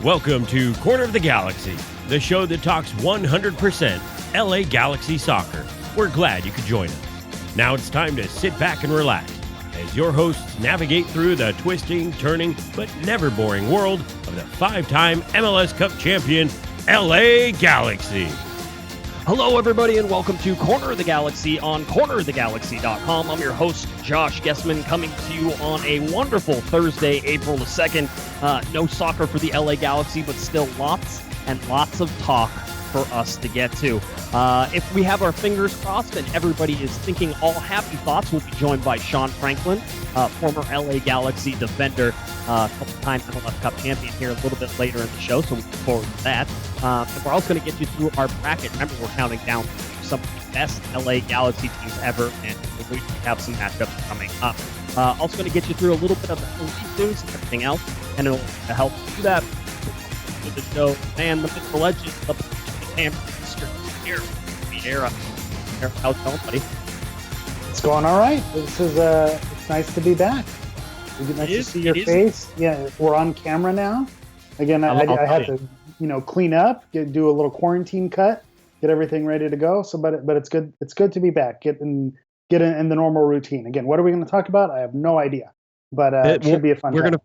Welcome to Corner of the Galaxy, the show that talks 100% LA Galaxy soccer. We're glad you could join us. Now it's time to sit back and relax as your hosts navigate through the twisting, turning, but never boring world of the five-time MLS Cup champion, LA Galaxy. Hello, everybody, and welcome to Corner of the Galaxy on cornerofthegalaxy.com. I'm your host, Josh Guesman, coming to you on a wonderful Thursday, April the 2nd. No soccer for the LA Galaxy, but still lots and lots of talk for us to get to. If we have our fingers crossed and everybody is thinking all happy thoughts, we'll be joined by Shawn Franklin, former LA Galaxy defender, couple-time MLS Cup champion here a little bit later in the show, so we look forward to that. And we're also going to get you through our bracket. Remember, we're counting down some of the best LA Galaxy teams ever, and we have some matchups coming up. Also going to get you through a little bit of the league news and everything else, and it'll help do that with the show. Man, the myth, the legend, the Mr. Eric Vieira. Eric, how's it going, buddy? It's going all right. This is it's nice to be back. It's nice to see your face. Yeah, we're on camera now. Again, I had to, clean up, do a little quarantine cut, get everything ready to go. So, but it's good. It's good to be back. Get in the normal routine. Again, what are we going to talk about? I have no idea, but it should be a fun time.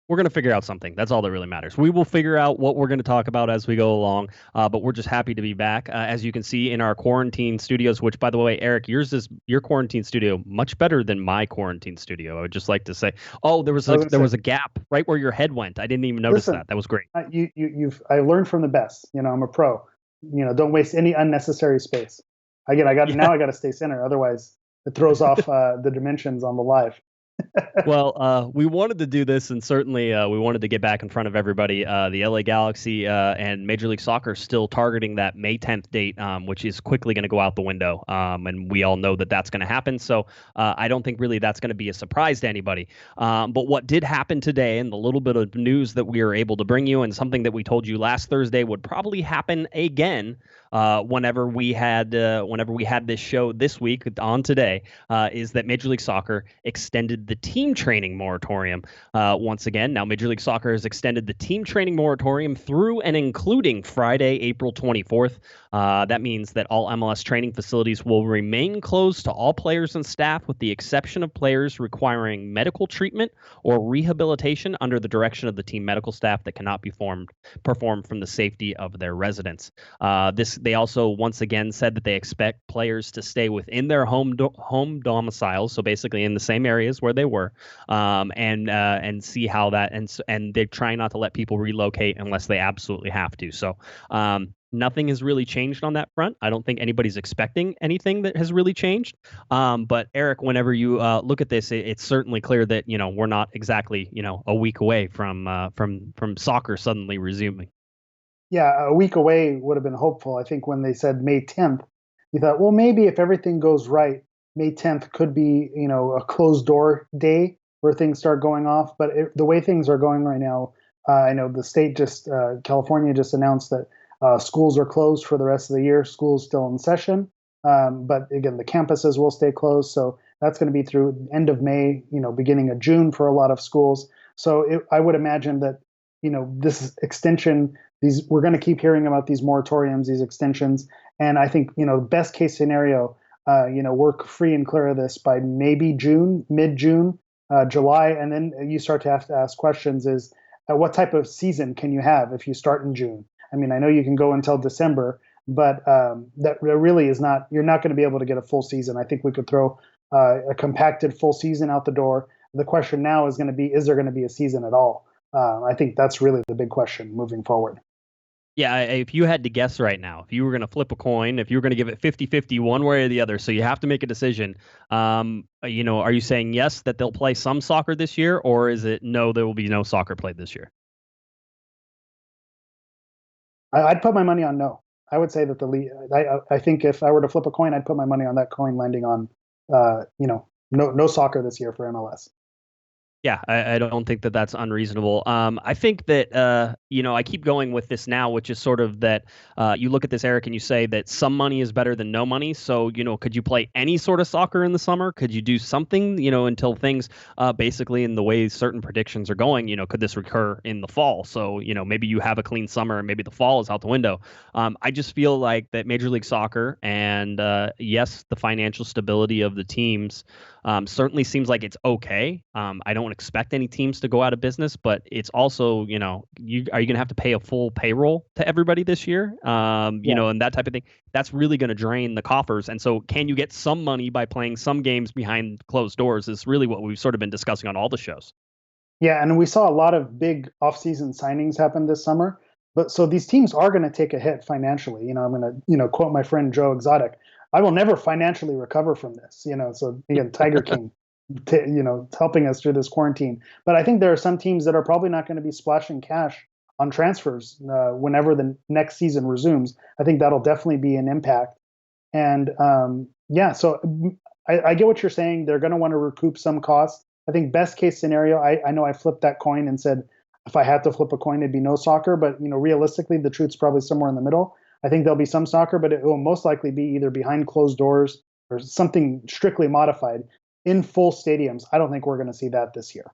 We're going to figure out something. That's all that really matters. We will figure out what we're going to talk about as we go along, but we're just happy to be back. As you can see in our quarantine studios, which, by the way, Eric, your quarantine studio much better than my quarantine studio. I would just like to say, there was a gap right where your head went. I didn't even notice that. That was great. I learned from the best. I'm a pro. Don't waste any unnecessary space. Now I got to stay center. Otherwise, it throws off the dimensions on the live. Well, we wanted to do this, and certainly we wanted to get back in front of everybody. The LA Galaxy and Major League Soccer are still targeting that May 10th date, which is quickly going to go out the window. And we all know that that's going to happen. So I don't think really that's going to be a surprise to anybody. But what did happen today, and the little bit of news that we are able to bring you, and something that we told you last Thursday would probably happen again whenever we had this show this week on today, is that Major League Soccer extended the team training moratorium once again. Now, Major League Soccer has extended the team training moratorium through and including Friday, April 24th. That means that all MLS training facilities will remain closed to all players and staff, with the exception of players requiring medical treatment or rehabilitation under the direction of the team medical staff that cannot be performed from the safety of their residence. They also once again said that they expect players to stay within their home domiciles, so basically in the same areas where they were, and see how that, and they're trying not to let people relocate unless they absolutely have to. So nothing has really changed on that front. I don't think anybody's expecting anything that has really changed. But Eric, whenever you look at this, it's certainly clear that we're not exactly a week away from soccer suddenly resuming. Yeah, a week away would have been hopeful. I think when they said May 10th, you thought, well, maybe if everything goes right, May 10th could be, a closed door day where things start going off. But the way things are going right now, I know the state California just announced that schools are closed for the rest of the year. School's still in session. But again, the campuses will stay closed. So that's going to be through end of May, beginning of June for a lot of schools. So I would imagine that, this extension, we're going to keep hearing about these moratoriums, these extensions. And I think, best case scenario, we're free and clear of this by maybe June, mid-June, July. And then you start to have to ask questions is, what type of season can you have if you start in June? I mean, I know you can go until December, but that really is not, you're not going to be able to get a full season. I think we could throw a compacted full season out the door. The question now is going to be, is there going to be a season at all? I think that's really the big question moving forward. Yeah, if you had to guess right now, if you were going to flip a coin, if you were going to give it 50-50 one way or the other, so you have to make a decision, are you saying yes, that they'll play some soccer this year, or is it no, there will be no soccer played this year? I'd put my money on no. I would say that the league, I think if I were to flip a coin, I'd put my money on that coin landing on, no soccer this year for MLS. Yeah, I don't think that that's unreasonable. I think that I keep going with this now, which is sort of that you look at this, Eric, and you say that some money is better than no money. So, could you play any sort of soccer in the summer? Could you do something, until things basically in the way certain predictions are going, could this recur in the fall? So, maybe you have a clean summer and maybe the fall is out the window. I just feel like that Major League Soccer and yes, the financial stability of the teams certainly seems like it's okay. I don't expect any teams to go out of business, but it's also, are you going to have to pay a full payroll to everybody this year? And that type of thing. That's really going to drain the coffers. And so, can you get some money by playing some games behind closed doors? Is really what we've sort of been discussing on all the shows. Yeah, and we saw a lot of big offseason signings happen this summer. But so these teams are going to take a hit financially. I'm going to, quote my friend Joe Exotic. I will never financially recover from this. So again, Tiger King, helping us through this quarantine. But I think there are some teams that are probably not going to be splashing cash on transfers whenever the next season resumes. I think that'll definitely be an impact. And so I get what you're saying. They're going to want to recoup some costs. I think best case scenario, I know I flipped that coin and said if I had to flip a coin, it'd be no soccer. But realistically, the truth's probably somewhere in the middle. I think there'll be some soccer, but it will most likely be either behind closed doors or something strictly modified in full stadiums. I don't think we're going to see that this year.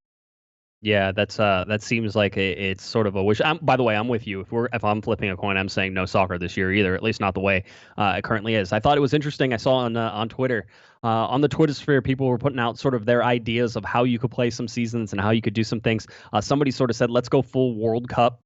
Yeah, that seems like it's sort of a wish. By the way, I'm with you. If I'm flipping a coin, I'm saying no soccer this year either. At least not the way it currently is. I thought it was interesting. I saw on Twitter, on the Twitter sphere, people were putting out sort of their ideas of how you could play some seasons and how you could do some things. Somebody sort of said, let's go full World Cup,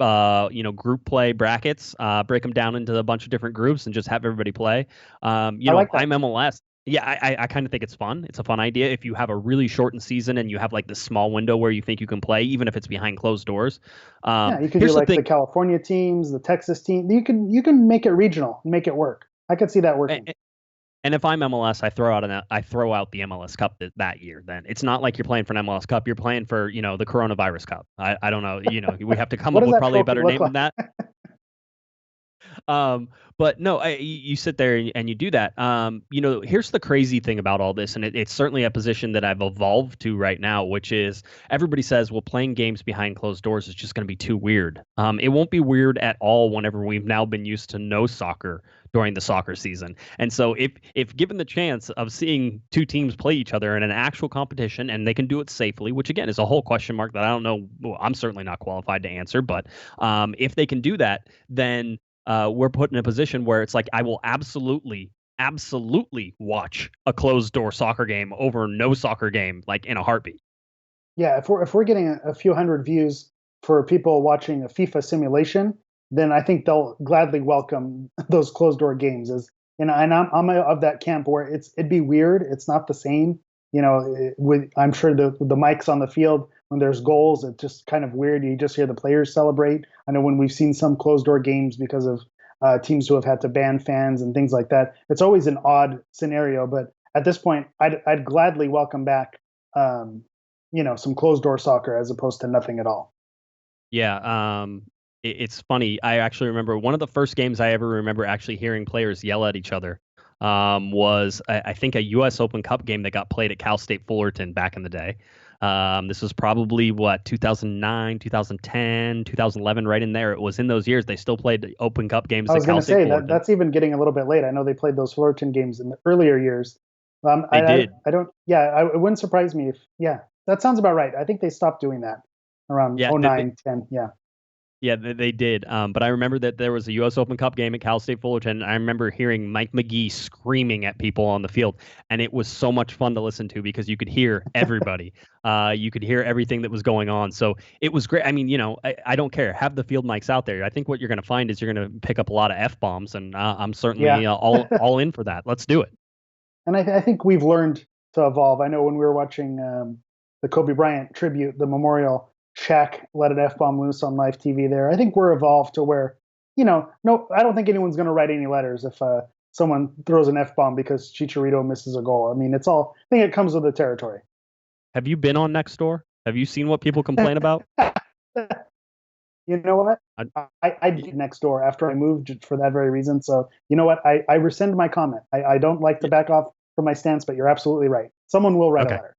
group play brackets, break them down into a bunch of different groups and just have everybody play. I'm MLS. Yeah, I kind of think it's fun. It's a fun idea if you have a really shortened season and you have like this small window where you think you can play, even if it's behind closed doors. You could do like the California teams, the Texas team. You can make it regional, make it work. I could see that working. And if I'm MLS, I throw out the MLS Cup that year. Then it's not like you're playing for an MLS Cup. You're playing for the Coronavirus Cup. I don't know. We have to come up with probably a better name than that. But no, you sit there and you do that. Here's the crazy thing about all this, and it's certainly a position that I've evolved to right now, which is everybody says, well, playing games behind closed doors is just going to be too weird. It won't be weird at all whenever we've now been used to no soccer during the soccer season. And so if given the chance of seeing two teams play each other in an actual competition and they can do it safely, which again is a whole question mark that I don't know, I'm certainly not qualified to answer, but if they can do that, then we're put in a position where it's like I will absolutely watch a closed door soccer game over no soccer game, like in a heartbeat. Yeah, if we're getting a few hundred views for people watching a FIFA simulation, then I think they'll gladly welcome those closed door games. And I'm of that camp where it'd be weird. It's not the same. I'm sure the mics on the field when there's goals, it's just kind of weird. You just hear the players celebrate. I know when we've seen some closed door games because of teams who have had to ban fans and things like that, it's always an odd scenario. But at this point, I'd gladly welcome back, some closed door soccer as opposed to nothing at all. Yeah. It's funny. I actually remember one of the first games I ever remember actually hearing players yell at each other was I think a U.S. Open Cup game that got played at Cal State Fullerton back in the day. This was probably 2009, 2010, 2011, right in there. It was in those years. They still played Open Cup games. I was going to say that's even getting a little bit late. I know they played those Fullerton games in the earlier years. They did. I don't. Yeah, it wouldn't surprise me if. Yeah, that sounds about right. I think they stopped doing that around 09, 10. Yeah. Yeah, they did. But I remember that there was a U.S. Open Cup game at Cal State Fullerton. I remember hearing Mike McGee screaming at people on the field, and it was so much fun to listen to because you could hear everybody. You could hear everything that was going on. So it was great. I mean, I don't care. Have the field mics out there. I think what you're going to find is you're going to pick up a lot of F-bombs, and I'm certainly all in for that. Let's do it. And I think we've learned to evolve. I know when we were watching the Kobe Bryant tribute, the memorial, Shaq let an F-bomb loose on live TV there. I think we're evolved to where, no, I don't think anyone's going to write any letters if someone throws an F-bomb because Chicharito misses a goal. I mean, I think it comes with the territory. Have you been on Nextdoor? Have you seen what people complain about? You know what? I did Nextdoor after I moved for that very reason. So, you know what? I rescind my comment. I don't like to back off from my stance, but you're absolutely right. Someone will write a letter.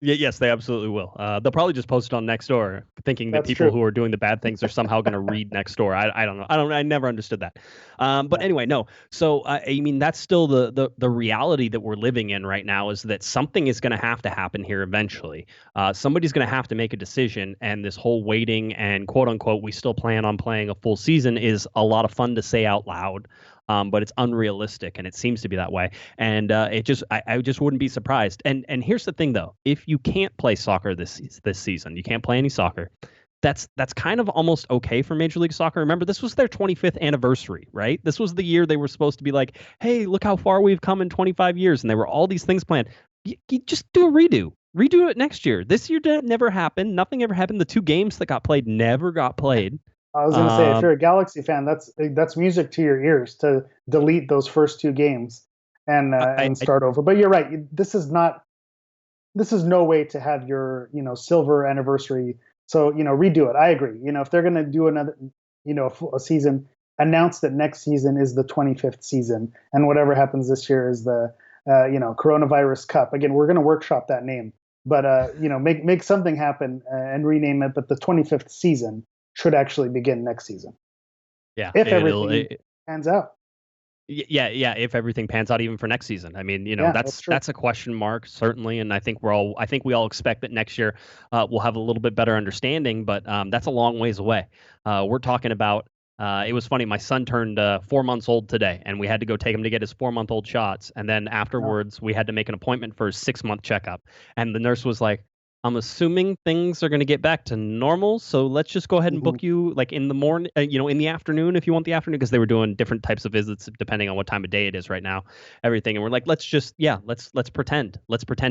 Yeah, yes, they absolutely will. They'll probably just post it on Nextdoor, thinking that That's people true. who are doing the bad things are somehow going to read Nextdoor. I don't know. I never understood that. But Yeah. anyway, no. So I mean, that's still the reality that we're living in right now is that something is going to have to happen here eventually. Somebody's going to have to make a decision, and this whole waiting and quote unquote we still plan on playing a full season is a lot of fun to say out loud. But it's unrealistic, and it seems to be that way. And I just wouldn't be surprised. And here's the thing, though: if you can't play soccer this season, you can't play any soccer. That's kind of almost okay for Major League Soccer. Remember, this was their 25th anniversary, right? This was the year they were supposed to be like, "Hey, look how far we've come in 25 years," and there were all these things planned. You just do a redo. Redo it next year. This year never happened. Nothing ever happened. The two games that got played never got played. I was going to say, if you're a Galaxy fan, that's music to your ears to delete those first two games and start over. But you're right. This is no way to have your silver anniversary. So redo it. I agree. If they're going to do another a season, announce that next season is the 25th season, and whatever happens this year is the Coronavirus Cup. Again, we're going to workshop that name, but make something happen and rename it. But the 25th season should actually begin next season. Yeah, if everything pans out. Yeah. If everything pans out, even for next season, I mean, that's a question mark certainly, and I think we all expect that next year we'll have a little bit better understanding, but that's a long ways away. We're talking about. It was funny. My son turned 4 months old today, and we had to go take him to get his 4-month-old shots, and then afterwards we had to make an appointment for his 6-month checkup, and the nurse was like, I'm assuming things are going to get back to normal, so let's just go ahead and book you like in the morning, in the afternoon if you want the afternoon, because they were doing different types of visits depending on what time of day it is right now, everything. And we're like, let's pretend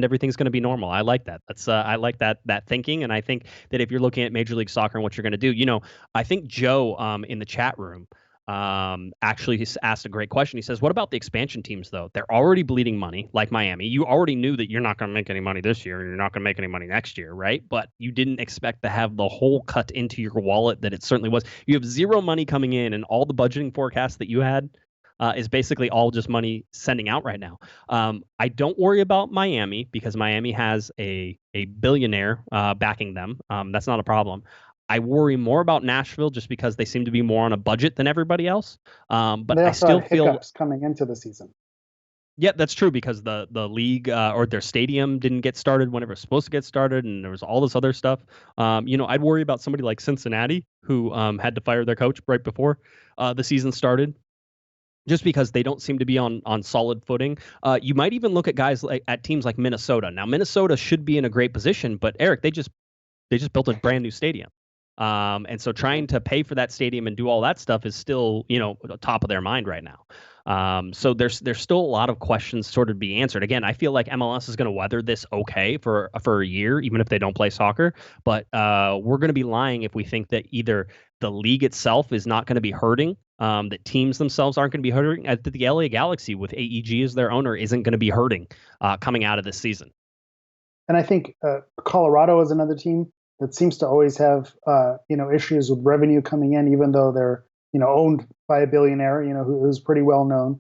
everything's going to be normal. I like that. I like that thinking, and I think that if you're looking at Major League Soccer and what you're going to do, I think Joe in the chat room actually asked a great question. He says, what about the expansion teams, though? They're already bleeding money, like Miami. You already knew that you're not going to make any money this year and you're not going to make any money next year, right? But you didn't expect to have the whole cut into your wallet that it certainly was. You have zero money coming in, and all the budgeting forecasts that you had is basically all just money sending out right now. I don't worry about Miami because Miami has a billionaire backing them. That's not a problem. I worry more about Nashville just because they seem to be more on a budget than everybody else. But I still feel coming into the season. Yeah, that's true because the league or their stadium didn't get started when it was supposed to get started, and there was all this other stuff. I'd worry about somebody like Cincinnati who had to fire their coach right before the season started, just because they don't seem to be on solid footing. You might even look at teams like Minnesota. Now, Minnesota should be in a great position, but Eric, they just built a brand new stadium. And so trying to pay for that stadium and do all that stuff is still, top of their mind right now. So there's still a lot of questions sort of to be answered. Again, I feel like MLS is going to weather this okay for a year, even if they don't play soccer. But we're going to be lying if we think that either the league itself is not going to be hurting, that teams themselves aren't going to be hurting, that the LA Galaxy with AEG as their owner isn't going to be hurting coming out of this season. And I think Colorado is another team that seems to always have issues with revenue coming in, even though they're owned by a billionaire, who's pretty well known.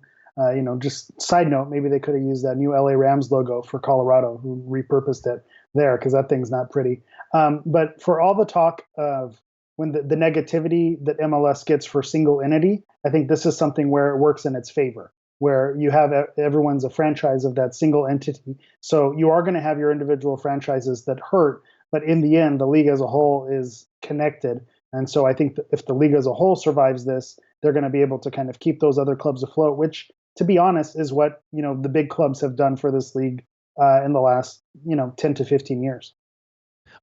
Just side note, maybe they could have used that new LA Rams logo for Colorado, who repurposed it there because that thing's not pretty. But for all the talk of when the negativity that MLS gets for single entity, I think this is something where it works in its favor, where you have everyone's a franchise of that single entity. So you are going to have your individual franchises that hurt. But in the end, the league as a whole is connected. And so I think that if the league as a whole survives this, they're going to be able to kind of keep those other clubs afloat, which, to be honest, is what the big clubs have done for this league in the last 10 to 15 years.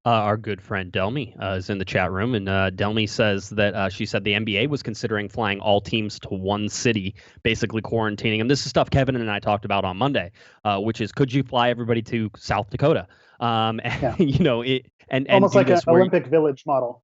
Our good friend Delmy is in the chat room, and Delmy says that she said the NBA was considering flying all teams to one city, basically quarantining them. This is stuff Kevin and I talked about on Monday, which is, could you fly everybody to South Dakota? And almost like an Olympic Village model.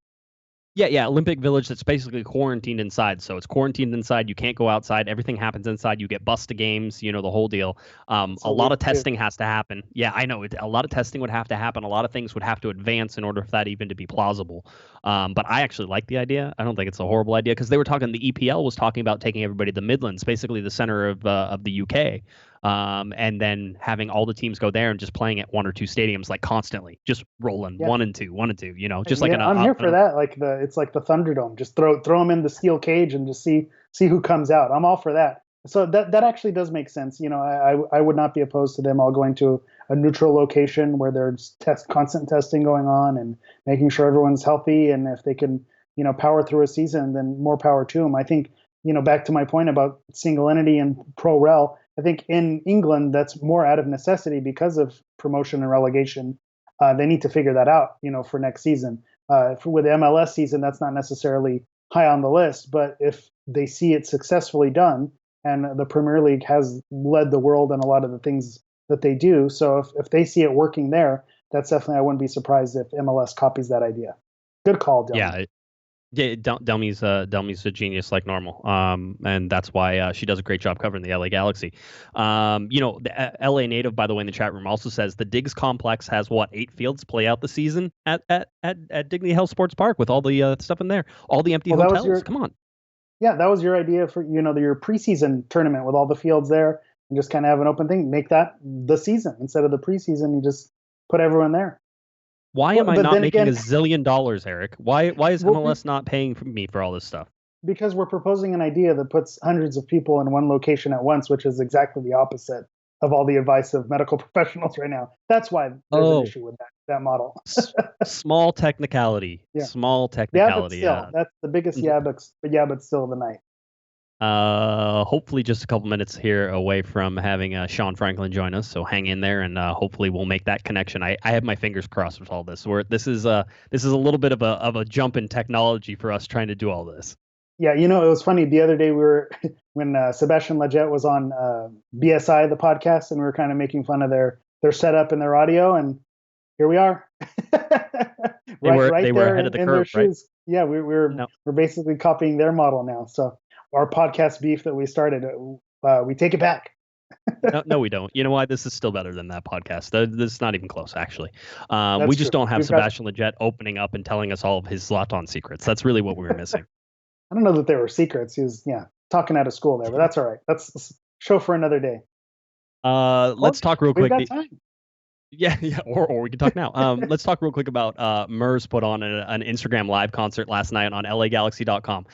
Yeah, Olympic Village that's basically quarantined inside. So it's quarantined inside. You can't go outside. Everything happens inside. You get bused to games, the whole deal. A lot of testing has to happen. Yeah, I know. A lot of testing would have to happen. A lot of things would have to advance in order for that even to be plausible. But I actually like the idea. I don't think it's a horrible idea because they were talking, the EPL was talking about taking everybody to the Midlands, basically the center of the UK. and then having all the teams go there and just playing at one or two stadiums like constantly, just rolling Yeah. 1 and 2, just like I'm here for that. Like it's like the Thunderdome. Just throw them in the steel cage and just see who comes out. I'm all for that. So that actually does make sense. I would not be opposed to them all going to a neutral location where there's constant testing going on and making sure everyone's healthy. And if they can, power through a season, then more power to them. I think, back to my point about single entity and pro rel, I think in England that's more out of necessity because of promotion and relegation. They need to figure that out, for next season. With the MLS season, that's not necessarily high on the list, but if they see it successfully done, and the Premier League has led the world in a lot of the things that they do, so if they see it working there, that's definitely, I wouldn't be surprised if MLS copies that idea. Good call, Delmy. Yeah, Delmy's a genius like normal, and that's why she does a great job covering the LA Galaxy. The LA native, by the way, in the chat room also says the Diggs complex has 8 fields play out the season at Dignity Health Sports Park with all the stuff in there, all the empty hotels. Come on. Yeah, that was your idea for your preseason tournament with all the fields there, and just kind of have an open thing. Make that the season instead of the preseason. You just put everyone there. Why am I not making $1 zillion, Eric? Why is MLS not paying me for all this stuff? Because we're proposing an idea that puts hundreds of people in one location at once, which is exactly the opposite of all the advice of medical professionals right now. That's why there's an issue with that model. Small technicality. Yeah. Small technicality. Yeah, but still, that's the biggest but still of the night. Hopefully just a couple minutes here away from having Shawn Franklin join us, so hang in there, and hopefully we'll make that connection. I have my fingers crossed with all this. This is a little bit of a jump in technology for us trying to do all this. Yeah, it was funny the other day when Sebastian Lletget was on BSI, the podcast, and we were kind of making fun of their setup and their audio, and here we are. They were ahead of the curve, right? Yeah, we're basically copying their model now. So our podcast beef that we started, we take it back. No, we don't. You know why? This is still better than that podcast. This is not even close, actually. We just don't have Sebastian Lletget opening up and telling us all of his Zlatan secrets. That's really what we were missing. I don't know that they were secrets. He was, talking out of school there, but that's all right. That's a show for another day. Let's talk real quick. We've got time. Yeah, or we can talk now. Let's talk real quick about Merce put on an Instagram live concert last night on LAGalaxy.com.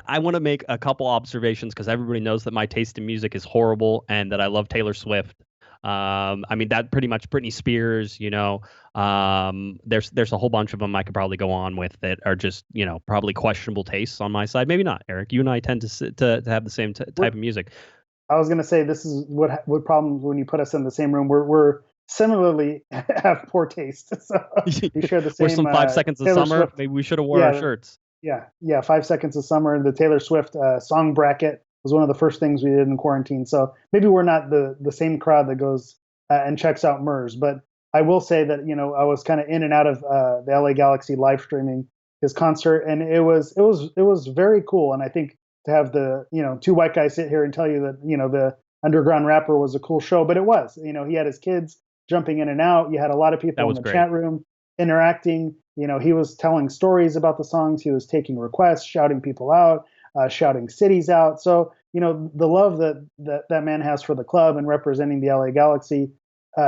I want to make a couple observations because everybody knows that my taste in music is horrible and that I love Taylor Swift. That pretty much Britney Spears, there's a whole bunch of them I could probably go on with that are just, probably questionable tastes on my side. Maybe not, Eric. You and I tend to have the same type of music. I was going to say, this is what problems when you put us in the same room. We're similarly have poor taste. So we share the same. We're some 5 seconds of summer. Swift. Maybe we should have wore our shirts. Yeah. 5 seconds of summer. The Taylor Swift song bracket was one of the first things we did in quarantine. So maybe we're not the same crowd that goes and checks out Merce. But I will say that I was kind of in and out of the LA Galaxy live streaming his concert, and it was very cool. And I think to have the two white guys sit here and tell you that the underground rapper was a cool show, but it was. He had his kids jumping in and out. You had a lot of people in the chat room interacting. He was telling stories about the songs. He was taking requests, shouting people out, shouting cities out. So, the love that man has for the club and representing the LA Galaxy,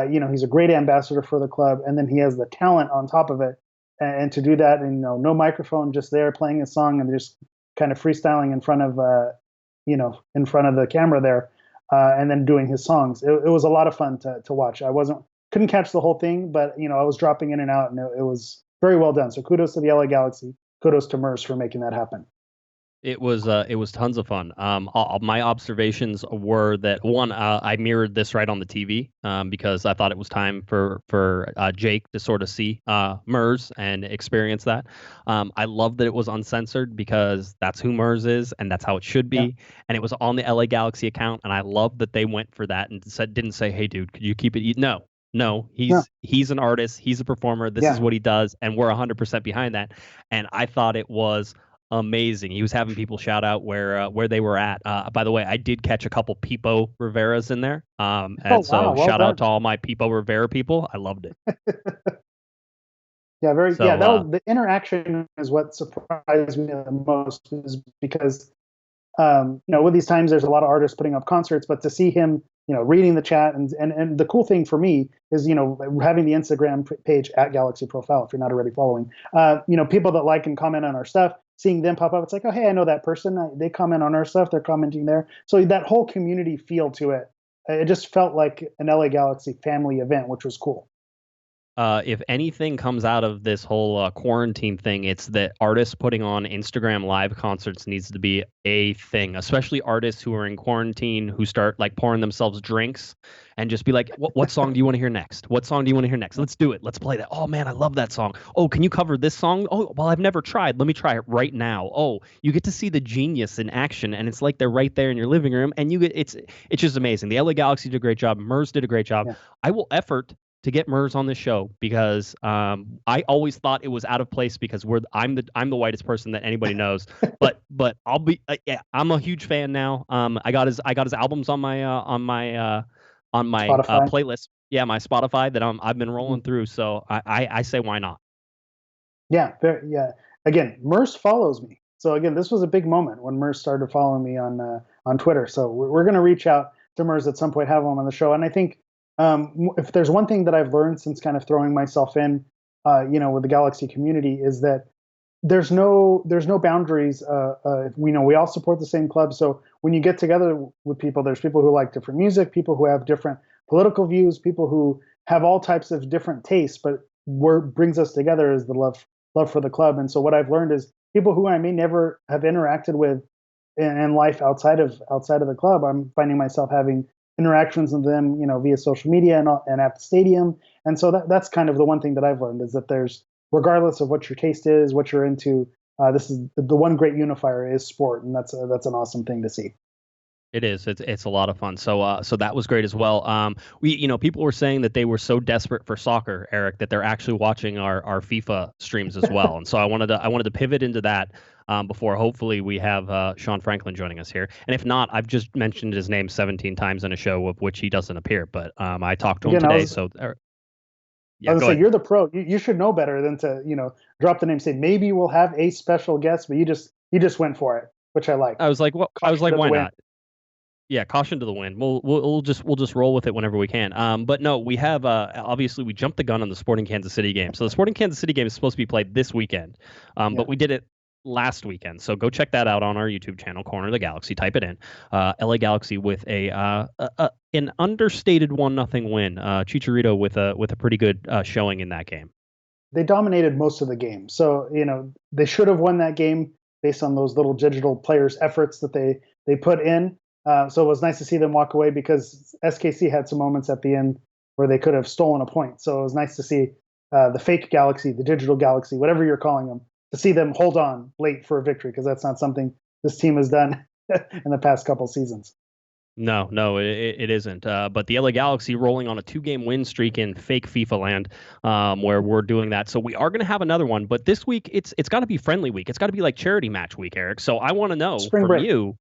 he's a great ambassador for the club. And then he has the talent on top of it. And to do that, and no microphone, just there playing his song and just kind of freestyling in front of the camera there. And then doing his songs. It was a lot of fun to watch. Couldn't catch the whole thing, but I was dropping in and out, and it was very well done. So kudos to the LA Galaxy. Kudos to Merce for making that happen. It was tons of fun. My observations were that one, I mirrored this right on the TV because I thought it was time for Jake to sort of see Merce and experience that. I love that it was uncensored because that's who Merce is and that's how it should be. Yeah. And it was on the LA Galaxy account, and I love that they went for that and didn't say, "Hey, dude, could you keep it?" No, he's an artist. He's a performer. This is what he does, and we're 100% behind that. And I thought it was amazing. He was having people shout out where they were at. By the way, I did catch a couple Pipo Riveras in there. Shout out to all my Pipo Rivera people. I loved it. That was the interaction is what surprised me the most, is because with these times, there's a lot of artists putting up concerts, but to see him, reading the chat and the cool thing for me is, having the Instagram page at Galaxy Profile, if you're not already following, people that like and comment on our stuff, seeing them pop up, it's like, oh, hey, I know that person. They comment on our stuff. They're commenting there. So that whole community feel to it, it just felt like an LA Galaxy family event, which was cool. If anything comes out of this whole quarantine thing, it's that artists putting on Instagram live concerts needs to be a thing, especially artists who are in quarantine, who start like pouring themselves drinks and just be like, what song do you want to hear next? What song do you want to hear next? Let's do it. Let's play that. Oh, man, I love that song. Oh, can you cover this song? Oh, well, I've never tried. Let me try it right now. Oh, you get to see the genius in action, and it's like they're right there in your living room, and it's just amazing. The LA Galaxy did a great job. Merce did a great job. Yeah. I will effort to get Merce on this show because I always thought it was out of place because I'm the whitest person that anybody knows. but I'll be I'm a huge fan now. I got his albums on my playlist. Yeah, my Spotify that I've been rolling through. So I say why not? Yeah, yeah. Again, Merce follows me. So again, this was a big moment when Merce started following me on Twitter. So we're going to reach out to Merce at some point, have him on the show, and I think. If there's one thing that I've learned since kind of throwing myself in, with the Galaxy community is that there's no boundaries. We all support the same club. So when you get together with people, there's people who like different music, people who have different political views, people who have all types of different tastes. But what brings us together is the love for the club. And so what I've learned is people who I may never have interacted with in life outside of the club, I'm finding myself having interactions with them, via social media and at the stadium. And so that's kind of the one thing that I've learned is that there's, regardless of what your taste is, what you're into, this is the one great unifier is sport. And that's an awesome thing to see. It is. It's a lot of fun. So that was great as well. People were saying that they were so desperate for soccer, Eric, that they're actually watching our FIFA streams as well. And so I wanted to pivot into that before hopefully we have Shawn Franklin joining us here. And if not, I've just mentioned his name 17 times in a show of which he doesn't appear. But I talked to him today. I was say you're the pro. You should know better than to drop the name. Say maybe we'll have a special guest, but you just went for it, which I like. I was like, why not? Yeah, caution to the wind. We'll just roll with it whenever we can. But no, we have obviously we jumped the gun on the Sporting Kansas City game. So the Sporting Kansas City game is supposed to be played this weekend, but we did it last weekend. So go check that out on our YouTube channel, Corner of the Galaxy. Type it in. LA Galaxy with an understated 1-0 win. Chicharito with a pretty good showing in that game. They dominated most of the game, so they should have won that game based on those little digital players' efforts that they put in. So it was nice to see them walk away because SKC had some moments at the end where they could have stolen a point. So it was nice to see the fake Galaxy, the digital Galaxy, whatever you're calling them, to see them hold on late for a victory because that's not something this team has done in the past couple seasons. No, it isn't. But the LA Galaxy rolling on a 2-game win streak in fake FIFA land, where we're doing that. So we are going to have another one. But this week, it's got to be friendly week. It's got to be like charity match week, Eric. So I want to know from you.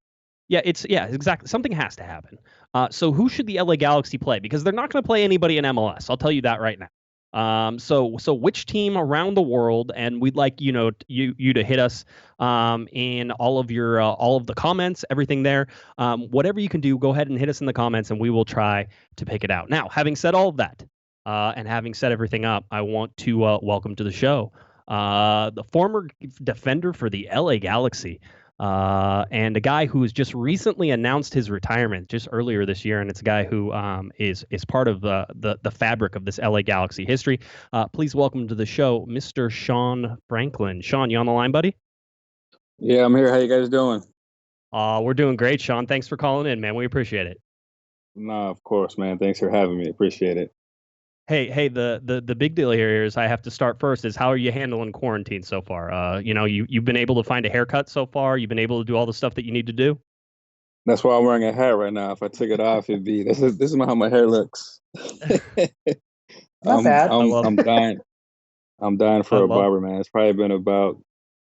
Yeah, exactly. Something has to happen. So who should the LA Galaxy play? Because they're not going to play anybody in MLS. I'll tell you that right now. So which team around the world? And we'd like you to hit us in all of the comments, everything there. Whatever you can do, go ahead and hit us in the comments, and we will try to pick it out. Now, having said all of that, and having set everything up, I want to welcome to the show the former defender for the LA Galaxy. And a guy who has just recently announced his retirement just earlier this year, and it's a guy who is part of the fabric of this LA Galaxy history. Please welcome to the show, Mr. Shawn Franklin. Shawn, you on the line, buddy? Yeah, I'm here. How you guys doing? We're doing great, Shawn. Thanks for calling in, man. We appreciate it. No, of course, man. Thanks for having me. Appreciate it. Hey, the big deal here is I have to start first is how are you handling quarantine so far? You've been able to find a haircut so far. You've been able to do all the stuff that you need to do. That's why I'm wearing a hat right now. If I took it off, it'd be this is how my hair looks. Not bad. I'm dying. I'm dying for a barber, man. It's probably been about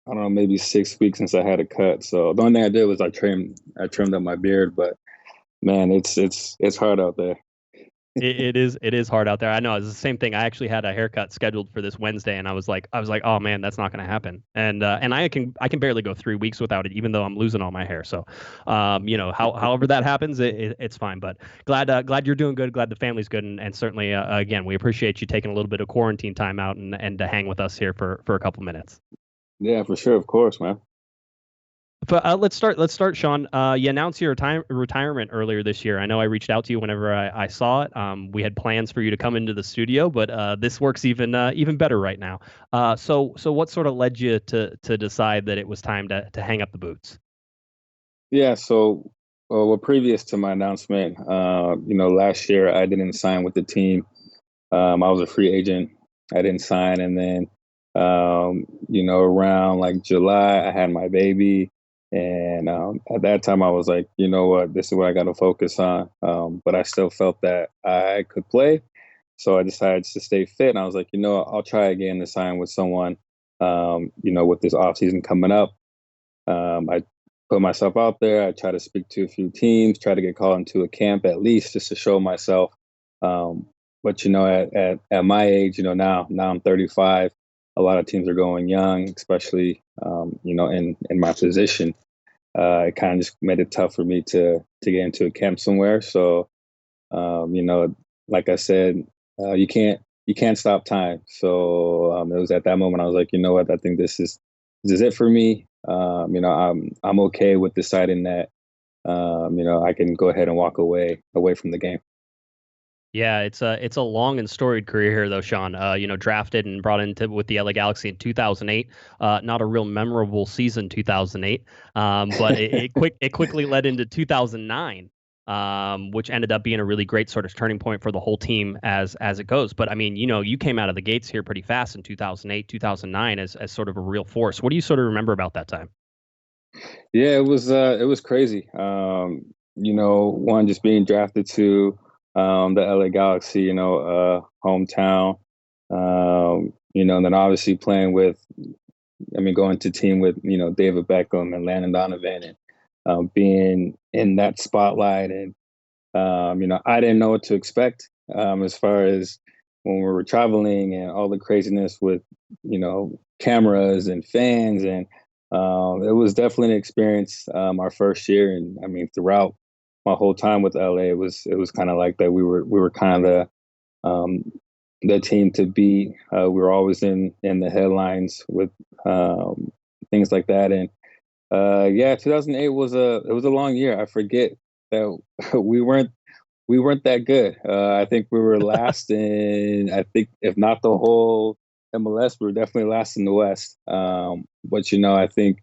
I don't know, maybe 6 weeks since I had a cut. So the only thing I did was I trimmed up my beard, but man, it's hard out there. It is hard out there. I know it's the same thing. I actually had a haircut scheduled for this Wednesday, and I was like, oh man, that's not going to happen. And I can barely go 3 weeks without it, even though I'm losing all my hair. So, however that happens, it's fine. But glad you're doing good. Glad the family's good, and certainly again, we appreciate you taking a little bit of quarantine time out and to hang with us here for a couple minutes. Yeah, for sure, of course, man. But let's start, Shawn. You announced your retirement earlier this year. I know I reached out to you whenever I saw it. We had plans for you to come into the studio, but this works even better right now. So what sort of led you to decide that it was time to hang up the boots? Yeah, so well, previous to my announcement, last year I didn't sign with the team. I was a free agent. I didn't sign, and then around like July, I had my baby. And at that time, I was like, you know what, this is what I got to focus on. But I still felt that I could play. So I decided to stay fit. And I was like, I'll try again to sign with someone, with this offseason coming up. I put myself out there. I try to speak to a few teams, try to get called into a camp at least just to show myself. But, at my age, now I'm 35. A lot of teams are going young, especially, in my position. It kind of just made it tough for me to get into a camp somewhere. So, like I said, you can't stop time. So it was at that moment I was like, you know what, I think this is it for me. I'm okay with deciding that, I can go ahead and walk away from the game. Yeah, it's a long and storied career here, though, Shawn. Drafted and brought into with the LA Galaxy in 2008. Not a real memorable season, 2008. But it quickly led into 2009, which ended up being a really great sort of turning point for the whole team as it goes. But I mean, you came out of the gates here pretty fast in 2008, 2009 as sort of a real force. What do you sort of remember about that time? Yeah, it was crazy. One just being drafted to the LA Galaxy, hometown. And then obviously playing with, going to team with, David Beckham and Landon Donovan and being in that spotlight. And, I didn't know what to expect as far as when we were traveling and all the craziness with, cameras and fans. And it was definitely an experience our first year. And I mean, throughout my whole time with LA, it was kind of like that. We were kind of the team to beat. We were always in the headlines with things like that. And 2008 was a long year. I forget that we weren't that good. I think we were last in. I think if not the whole MLS, we were definitely last in the West. But I think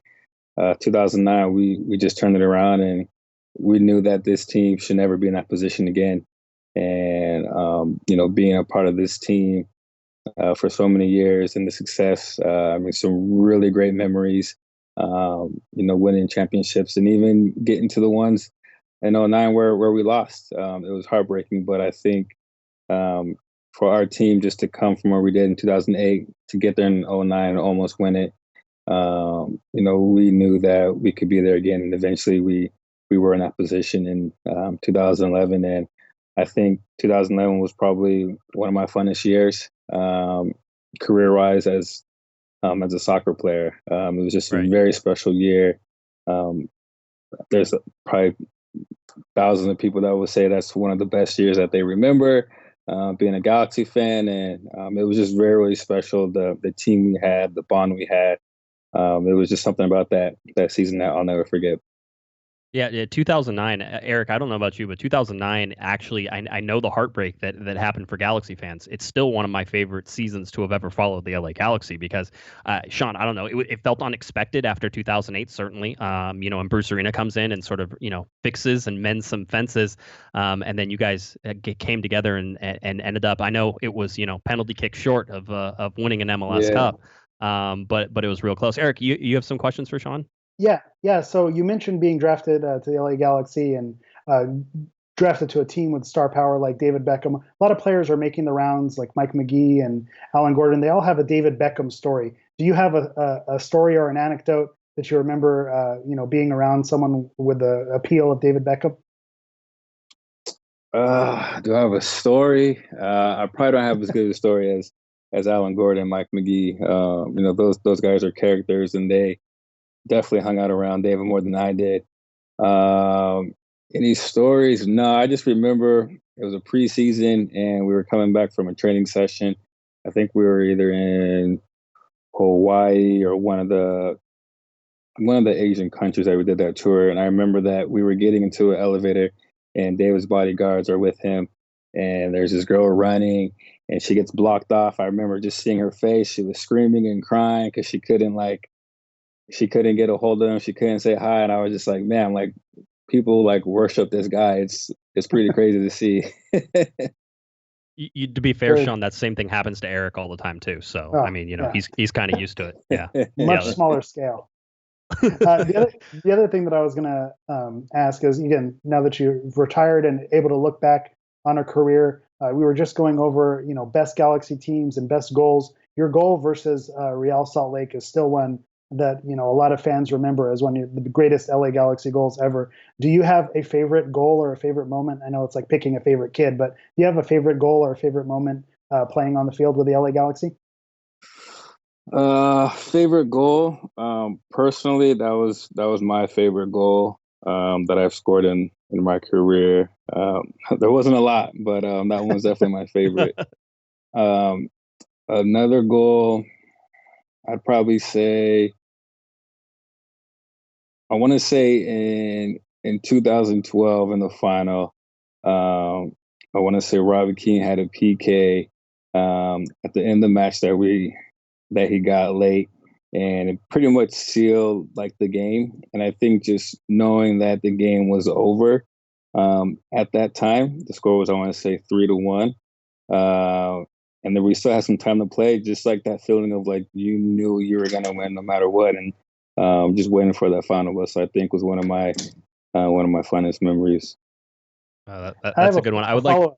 2009 we just turned it around and we knew that this team should never be in that position again. And, being a part of this team for so many years and the success, some really great memories, winning championships and even getting to the ones in 2009 where we lost. It was heartbreaking, but I think for our team just to come from where we did in 2008 to get there in 2009 and almost win it, we knew that we could be there again. And eventually we were in that position in 2011. And I think 2011 was probably one of my funnest years career-wise as a soccer player. It was just a very special year. There's probably thousands of people that would say that's one of the best years that they remember being a Galaxy fan. And it was just very, really special. The team we had, the bond we had. It was just something about that season that I'll never forget. Yeah, 2009. Eric, I don't know about you, but 2009, actually, I know the heartbreak that happened for Galaxy fans. It's still one of my favorite seasons to have ever followed the LA Galaxy because, Shawn, I don't know, it felt unexpected after 2008, certainly. And Bruce Arena comes in and sort of, fixes and mends some fences. And then you guys came together and ended up, I know it was, penalty kick short of winning an MLS Cup. But it was real close. Eric, you have some questions for Shawn? Yeah. So you mentioned being drafted to the LA Galaxy and drafted to a team with star power like David Beckham. A lot of players are making the rounds, like Mike McGee and Alan Gordon. They all have a David Beckham story. Do you have a story or an anecdote that you remember, being around someone with the appeal of David Beckham? Do I have a story? I probably don't have as good a story as Alan Gordon, Mike McGee. Those guys are characters, and they definitely hung out around David more than I did. Any stories? No, I just remember it was a preseason, and we were coming back from a training session. I think we were either in Hawaii or one of the Asian countries that we did that tour. And I remember that we were getting into an elevator and David's bodyguards are with him. And there's this girl running and she gets blocked off. I remember just seeing her face. She was screaming and crying because she couldn't get a hold of him. She couldn't say hi. And I was just like, man, like people like worship this guy. It's pretty crazy to see. To be fair, Good. Shawn, that same thing happens to Eric all the time too. So Oh, I mean, yeah. he's kind of used to it. Yeah. Much Yeah. smaller scale. The other thing that I was going to ask is, again, now that you've retired and able to look back on a career, we were just going over, best Galaxy teams and best goals. Your goal versus Real Salt Lake is still one that, a lot of fans remember as one of the greatest LA Galaxy goals ever. Do you have a favorite goal or a favorite moment? I know it's like picking a favorite kid, but do you have a favorite goal or a favorite moment playing on the field with the LA Galaxy? Favorite goal. Personally, that was my favorite goal that I've scored in my career. There wasn't a lot, but that one was definitely my favorite. Another goal, I'd probably say, I want to say in 2012 in the final, I want to say Robbie Keane had a PK at the end of the match that he got late, and it pretty much sealed like the game. And I think just knowing that the game was over at that time, the score was, I want to say, 3-1. And then we still had some time to play, just like that feeling of like you knew you were gonna win no matter what, and just waiting for that final whistle, I think, was one of my funnest memories. That's a good one. I would like.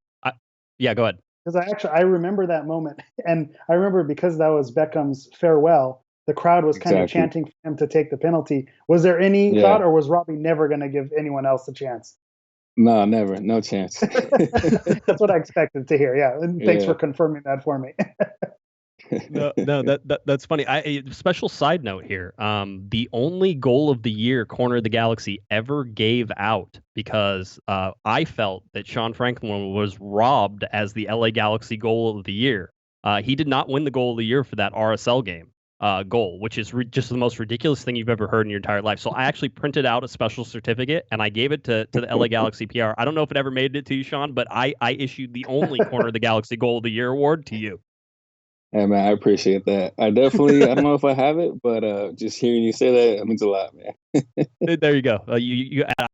Yeah, go ahead. Because I remember that moment, and I remember because that was Beckham's farewell, the crowd was kind of chanting for him to take the penalty. Was there any thought, or was Robbie never going to give anyone else a chance? No, never, no chance. That's what I expected to hear. Yeah, and thanks for confirming that for me. No, that's funny. A special side note here. The only goal of the year Corner of the Galaxy ever gave out because I felt that Shawn Franklin was robbed as the LA Galaxy goal of the year. He did not win the goal of the year for that RSL game goal, which is just the most ridiculous thing you've ever heard in your entire life. So I actually printed out a special certificate and I gave it to the LA Galaxy PR. I don't know if it ever made it to you, Shawn, but I issued the only Corner of the Galaxy goal of the year award to you. Hey man, I appreciate that. I don't know if I have it, but just hearing you say that, it means a lot, man. There you go. You I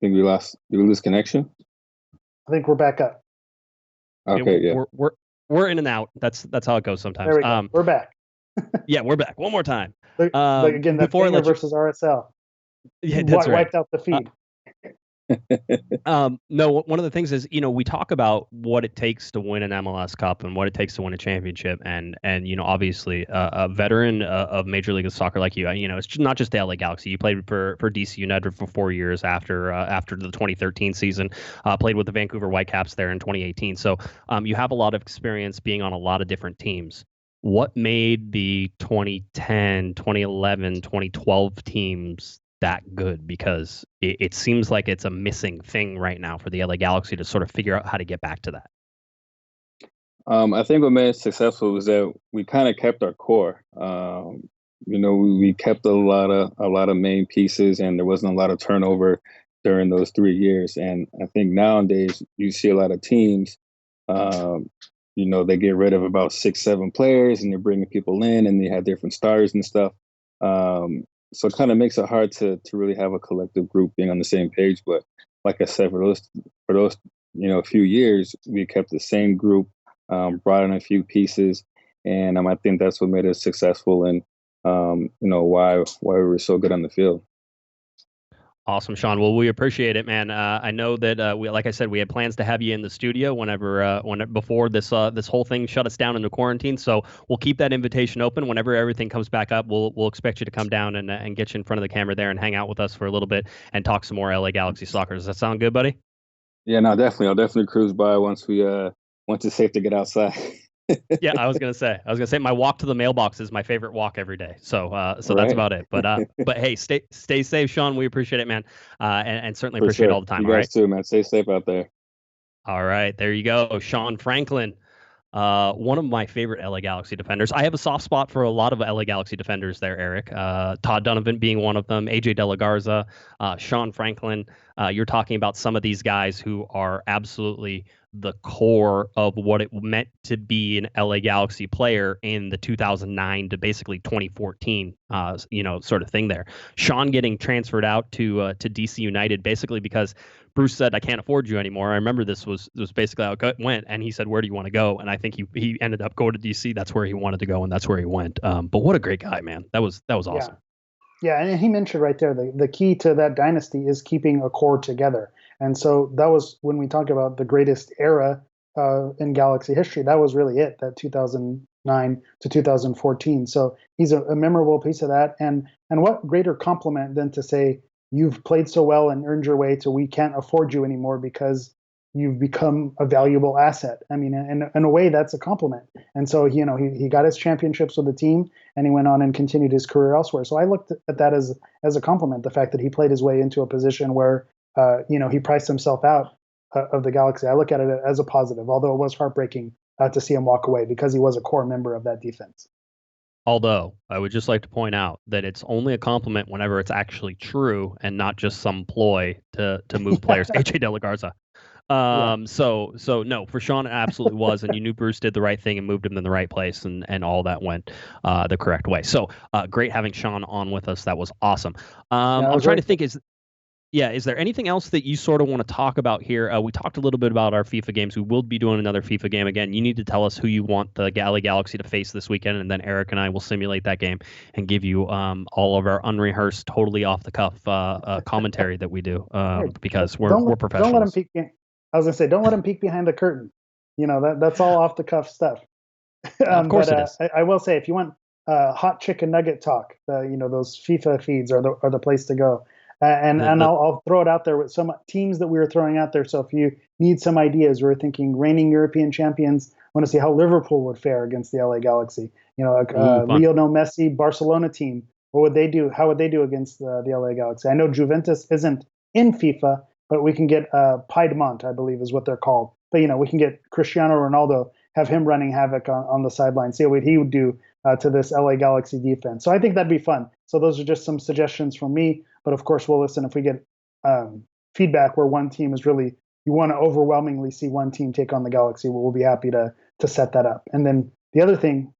think did we lose connection? I think we're back up. Okay, yeah. We're in and out. That's how it goes sometimes. There we go. We're back. Yeah, we're back. One more time. Like again, that Banger versus RSL. Yeah, that's right. Wiped out the feed. No, one of the things is, we talk about what it takes to win an MLS Cup and what it takes to win a championship, and obviously a veteran of Major League Soccer like you, it's not just the LA Galaxy. You played for DC United for 4 years after the 2013 season. Played with the Vancouver Whitecaps there in 2018. So you have a lot of experience being on a lot of different teams. What made the 2010, 2011, 2012 teams that good? Because it seems like it's a missing thing right now for the LA Galaxy to sort of figure out how to get back to that. I think what made it successful was that we kind of kept our core. We kept a lot of main pieces, and there wasn't a lot of turnover during those 3 years. And I think nowadays you see a lot of teams. They get rid of about 6-7 players, and they're bringing people in, and they have different stars and stuff. So it kind of makes it hard to really have a collective group being on the same page. But like I said, for those few years, we kept the same group, brought in a few pieces, and I think that's what made us successful and why we were so good on the field. Awesome, Shawn. Well, we appreciate it, man. I know that like I said, we had plans to have you in the studio before this whole thing shut us down into quarantine. So we'll keep that invitation open. Whenever everything comes back up, we'll expect you to come down and get you in front of the camera there and hang out with us for a little bit and talk some more LA Galaxy soccer. Does that sound good, buddy? Yeah, no, definitely. I'll definitely cruise by once it's safe to get outside. Yeah, I was gonna say my walk to the mailbox is my favorite walk every day. So that's Right. about it. But hey, stay safe, Shawn. We appreciate it, man. And certainly For appreciate sure. all the time. You All guys right. too, man. Stay safe out there. All right, there you go. Shawn Franklin, one of my favorite LA Galaxy defenders. I have a soft spot for a lot of LA Galaxy defenders there, Eric. Todd Donovan being one of them, AJ De La Garza, Shawn Franklin. You're talking about some of these guys who are absolutely the core of what it meant to be an LA Galaxy player in the 2009 to basically 2014, sort of thing there. Shawn getting transferred out to DC United basically because Bruce said, "I can't afford you anymore." I remember this was basically how it went, and he said, "Where do you want to go?" And I think he ended up going to DC. That's where he wanted to go, and that's where he went. But what a great guy, man! That was awesome. Yeah, and he mentioned right there the key to that dynasty is keeping a core together. And so that was when we talk about the greatest era in Galaxy history. That was really it, that 2009 to 2014. So he's a memorable piece of that. And what greater compliment than to say you've played so well and earned your way to we can't afford you anymore because you've become a valuable asset. I mean, in a way, that's a compliment. And so, he got his championships with the team, and he went on and continued his career elsewhere. So I looked at that as a compliment, the fact that he played his way into a position where, he priced himself out of the Galaxy. I look at it as a positive, although it was heartbreaking to see him walk away because he was a core member of that defense. Although I would just like to point out that it's only a compliment whenever it's actually true and not just some ploy to move players. AJ De La Garza. So no, for Shawn, it absolutely was, and you knew Bruce did the right thing and moved him in the right place, and all that went the correct way. So great having Shawn on with us. That was awesome. I'm trying to think. Is there anything else that you sort of want to talk about here? We talked a little bit about our FIFA games. We will be doing another FIFA game again. You need to tell us who you want the LA Galaxy to face this weekend, and then Eric and I will simulate that game and give you all of our unrehearsed, totally off the cuff commentary that we do because we're professionals. Don't let him peek. I was gonna say, don't let him peek behind the curtain. That's all off the cuff stuff. Of course it is. I will say, if you want hot chicken nugget talk, those FIFA feeds are the place to go. I'll throw it out there with some teams that we were throwing out there. So if you need some ideas, we're thinking reigning European champions. Want to see how Liverpool would fare against the LA Galaxy? Lionel Messi Barcelona team. What would they do? How would they do against the LA Galaxy? I know Juventus isn't in FIFA, but we can get Piedmont, I believe is what they're called. But we can get Cristiano Ronaldo, have him running havoc on the sideline, see what he would do to this LA Galaxy defense. So I think that'd be fun. So those are just some suggestions from me. But of course, we'll listen if we get feedback where one team is really, you want to overwhelmingly see one team take on the Galaxy. We'll be happy to set that up. And then the other thing,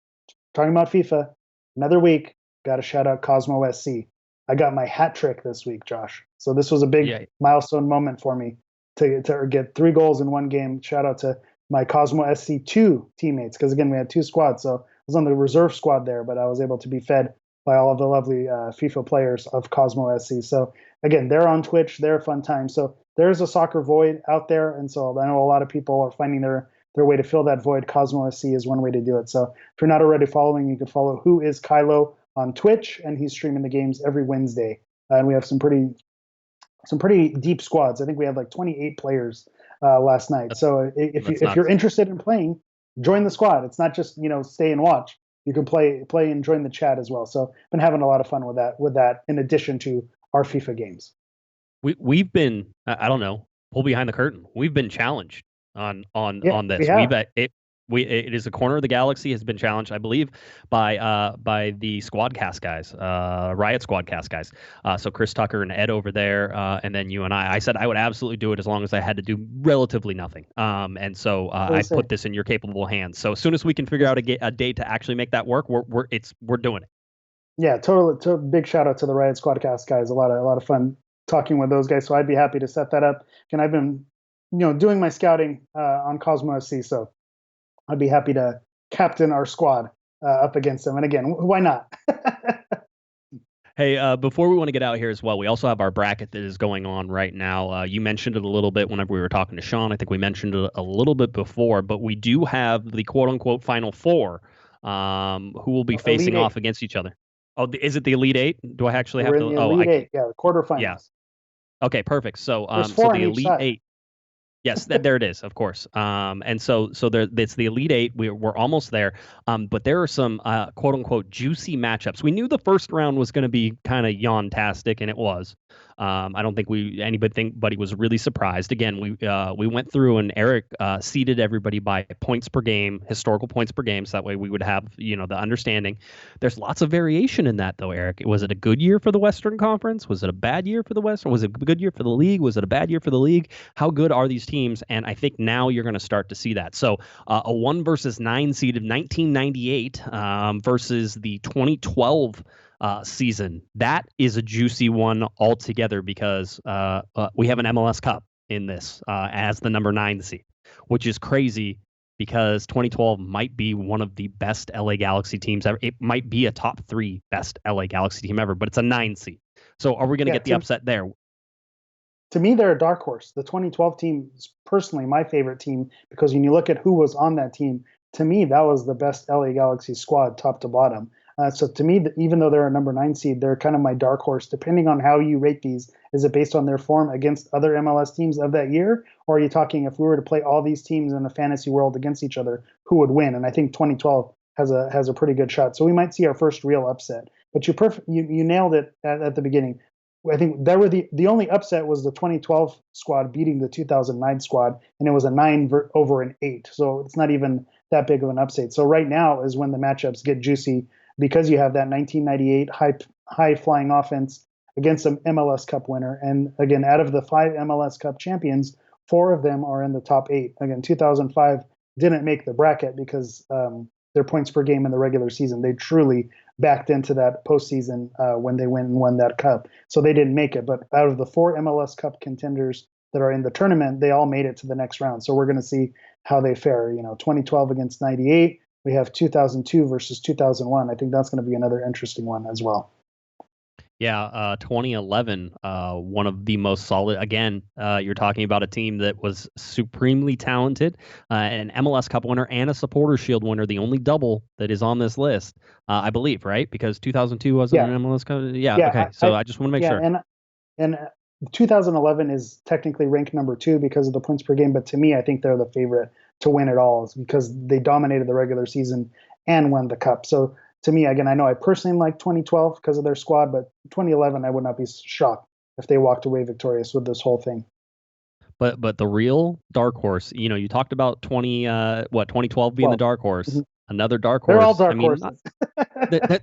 talking about FIFA, another week, got to shout out Cosmo SC. I got my hat trick this week, Josh. So this was a big milestone moment for me to get 3 goals in one game. Shout out to my Cosmo SC2 teammates, because again, we had 2 squads. So I was on the reserve squad there, but I was able to be fed by all of the lovely FIFA players of Cosmo SC. So again, they're on Twitch. They're a fun time. So there's a soccer void out there. And so I know a lot of people are finding their way to fill that void. Cosmo SC is one way to do it. So if you're not already following, you can follow Who is Kylo on Twitch, and he's streaming the games every Wednesday. And we have some pretty deep squads. I think we had like 28 players last night. So if you're interested in playing, join the squad. It's not just stay and watch. You can play and join the chat as well. So been having a lot of fun with that in addition to our FIFA games. We've been, I don't know, pull behind the curtain. We've been challenged on this. It is a corner of the Galaxy has been challenged, I believe, by the Squadcast guys, Riot Squadcast guys. So Chris Tucker and Ed over there, and then you and I. I said I would absolutely do it as long as I had to do relatively nothing. And so I put this in your capable hands. So as soon as we can figure out a date to actually make that work, we're doing it. Yeah, totally. Big shout out to the Riot Squadcast guys. A lot of fun talking with those guys. So I'd be happy to set that up. And I've been doing my scouting on Cosmo SC. So I'd be happy to captain our squad up against them. And again, why not? Hey, before we want to get out here as well, we also have our bracket that is going on right now. You mentioned it a little bit whenever we were talking to Shawn. I think we mentioned it a little bit before, but we do have the quote unquote Final Four, who will be facing Elite off against each other. Oh, is it the Elite Eight? Do I actually Eight. have We're to? in the Oh, Elite Eight. Yeah, the yeah. quarterfinals. Okay, perfect. So, There's so four the on each Elite side. Eight. Yes, there it is, of course. And so there, it's the Elite Eight. We're almost there. But there are some quote unquote juicy matchups. We knew the first round was going to be kind of yawn-tastic, and it was. I don't think anybody was really surprised. Again, we went through and Eric seeded everybody by points per game, historical points per game, so that way we would have the understanding. There's lots of variation in that, though, Eric. Was it a good year for the Western Conference? Was it a bad year for the Western? Was it a good year for the league? Was it a bad year for the league? How good are these teams? And I think now you're going to start to see that. So a 1 versus 9 seed of 1998 versus the 2012 season. That is a juicy one altogether because we have an MLS Cup in this as the number 9 seed, which is crazy because 2012 might be one of the best LA Galaxy teams ever. It might be a top 3 best LA Galaxy team ever, but it's a 9 seed. So are we going to get the upset there? To me, they're a dark horse. The 2012 team is personally my favorite team because when you look at who was on that team, to me, that was the best LA Galaxy squad, top to bottom. So to me, even though they're a number 9 seed, they're kind of my dark horse. Depending on how you rate these, is it based on their form against other MLS teams of that year? Or are you talking if we were to play all these teams in a fantasy world against each other, who would win? And I think 2012 has a pretty good shot. So we might see our first real upset. But you nailed it at the beginning. I think there were the only upset was the 2012 squad beating the 2009 squad, and it was a 9 over an 8. So it's not even that big of an upset. So right now is when the matchups get juicy because you have that 1998 high flying offense against an MLS Cup winner. And again, out of the 5 MLS Cup champions, 4 of them are in the top 8. Again, 2005 didn't make the bracket because their points per game in the regular season, they truly backed into that postseason when they went and won that cup. So they didn't make it. But out of the 4 MLS Cup contenders that are in the tournament, they all made it to the next round. So we're going to see how they fare. 2012 against 98. We have 2002 versus 2001. I think that's going to be another interesting one as well. Yeah, 2011, one of the most solid. Again, you're talking about a team that was supremely talented, an MLS Cup winner and a Supporters Shield winner, the only double that is on this list, I believe, right? Because 2002 wasn't an MLS Cup. Yeah. Okay. So I just want to make sure. And 2011 is technically ranked number 2 because of the points per game. But to me, I think they're the favorite to win it all because they dominated the regular season and won the cup. So to me, again, I know I personally like 2012 because of their squad, but 2011, I would not be shocked if they walked away victorious with this whole thing. But the real dark horse, you talked about 2012 being the dark horse. Mm-hmm. Another dark horse. They're all dark horses.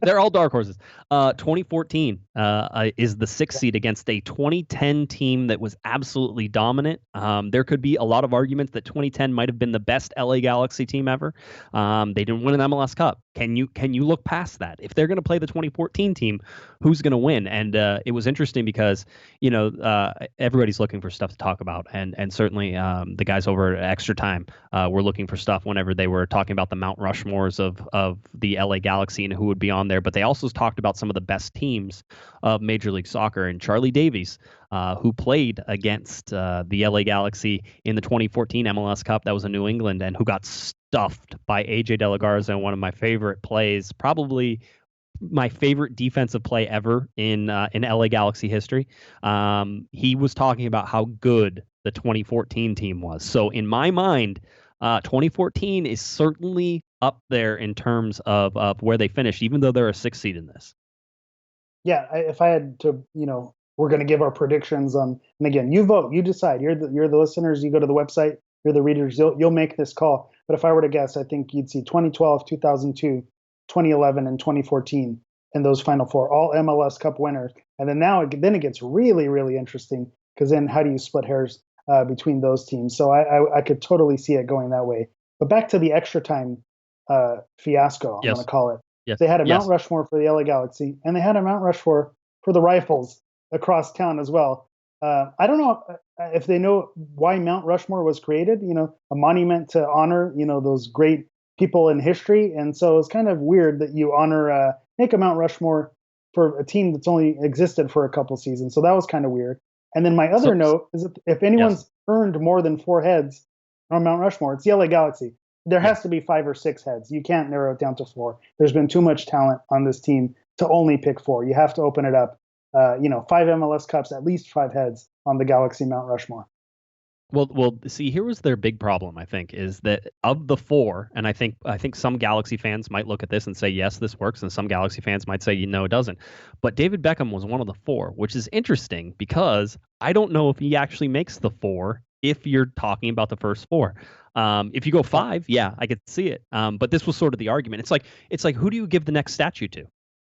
They're all dark horses. 2014 is the 6th seed against a 2010 team that was absolutely dominant. There could be a lot of arguments that 2010 might have been the best LA Galaxy team ever. They didn't win an MLS Cup. Can you look past that? If they're going to play the 2014 team, who's going to win? And it was interesting because everybody's looking for stuff to talk about, and certainly the guys over at Extra Time were looking for stuff whenever they were talking about the Mount Rushmores of the LA Galaxy and who would be on there. But they also talked about some of the best teams of Major League Soccer, and Charlie Davies, who played against the LA Galaxy in the 2014 MLS Cup. That was in New England, and who got stuffed by AJ De La Garza in one of my favorite plays, probably my favorite defensive play ever in LA Galaxy history. He was talking about how good the 2014 team was. So in my mind, 2014 is certainly up there in terms of where they finished, even though they're a 6th seed in this. Yeah, if I had to, we're going to give our predictions on, and again, you vote, you decide. You're the listeners. You go to the website. You're the readers. You'll make this call. But if I were to guess, I think you'd see 2012, 2002, 2011, and 2014 in those final 4, all MLS Cup winners. And then it gets really, really interesting because then how do you split hairs between those teams? So I could totally see it going that way. But back to the Extra Time fiasco, I'm going to call it. Yes. They had a Mount Rushmore for the LA Galaxy, and they had a Mount Rushmore for the Rifles across town as well. I don't know if they know why Mount Rushmore was created, a monument to honor, those great people in history. And so it's kind of weird that you make a Mount Rushmore for a team that's only existed for a couple seasons. So that was kind of weird. And then my other note is that if anyone's earned more than 4 heads on Mount Rushmore, it's the LA Galaxy. There has to be 5 or 6 heads. You can't narrow it down to 4. There's been too much talent on this team to only pick 4. You have to open it up. 5 MLS Cups, at least 5 heads on the Galaxy Mount Rushmore. Well, see, here was their big problem, I think, is that of the 4, and I think some Galaxy fans might look at this and say, yes, this works, and some Galaxy fans might say, no, it doesn't. But David Beckham was one of the 4, which is interesting because I don't know if he actually makes the 4 if you're talking about the first 4. If you go 5, yeah, I could see it. But this was sort of the argument. It's like who do you give the next statue to?